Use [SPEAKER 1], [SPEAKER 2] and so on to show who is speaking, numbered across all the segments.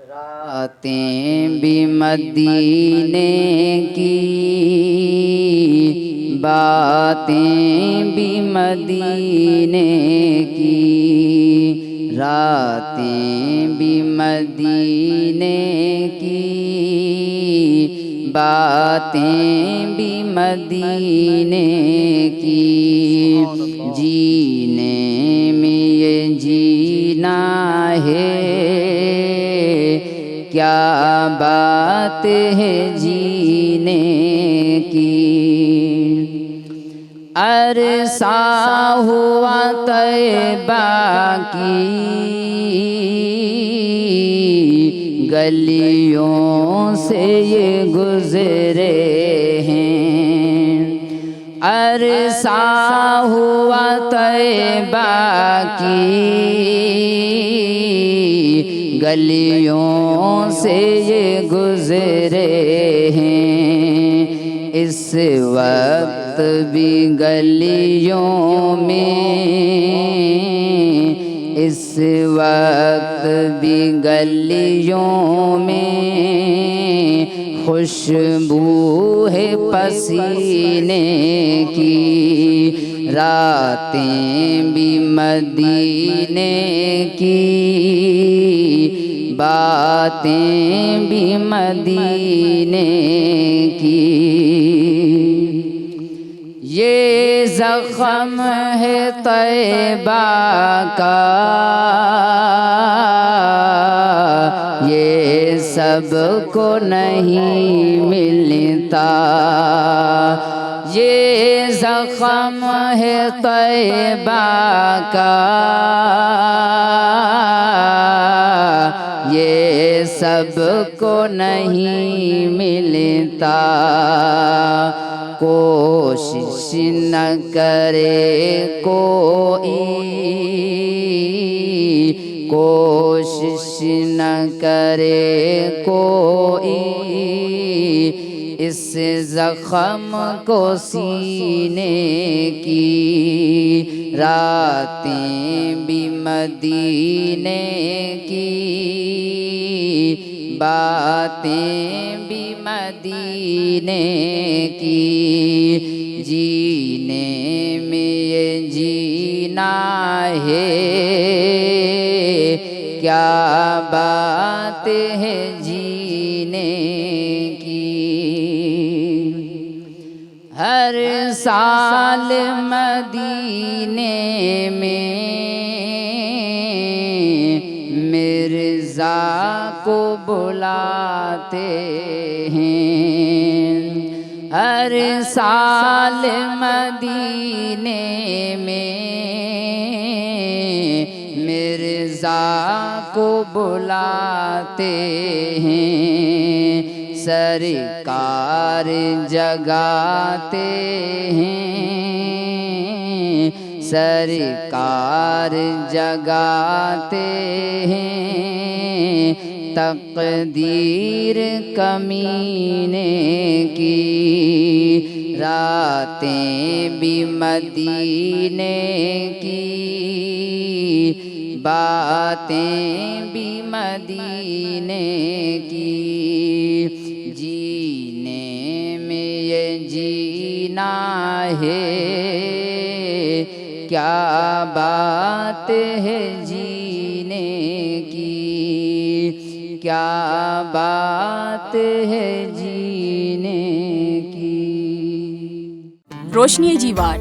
[SPEAKER 1] راتیں بھی مدینے کی، باتیں بھی مدینے کی، راتیں بھی مدینے کی، باتیں بھی مدینے کی، جینے میں یہ جینا ہے، کیا بات ہے جینے کی، عرصہ ہوا طیبہ کی گلیوں سے یہ گزرے ہیں، عرصہ ہوا طیبہ کی گلیوں سے یہ گزرے ہیں، اس وقت بھی گلیوں میں، اس وقت بھی گلیوں میں خوشبو ہے پسینے کی، راتیں بھی مدینے کی، باتیں بھی مدینے کی، یہ زخم ہے طیبہ کا، یہ سب کو نہیں ملتا، یہ زخم ہے طیبہ کا، یہ سب کو نہیں ملتا، کوشش نہ کرے کوئی، کوشش نہ کرے کوئی اس زخم کو سینے کی، راتیں بھی مدینے کی، باتیں بھی مدینے کی، جینے میں یہ جینا ہے، کیا بات ہے جینے کی، ہر سال مدینے میں مرزا کو بلاتے ہیں، ہر سال مدینے میں مرزا کو بلاتے ہیں، سرکار جگاتے ہیں، سرکار جگاتے ہیں، تقدیر کمینے کی، راتیں بھی مدینے کی، باتیں بھی مدینے کی، جینے میں یہ جینا ہے، کیا بات ہے جینے کی، کیا بات ہے جینے کی۔
[SPEAKER 2] روشنی جی وات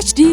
[SPEAKER 2] HD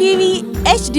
[SPEAKER 2] TV HD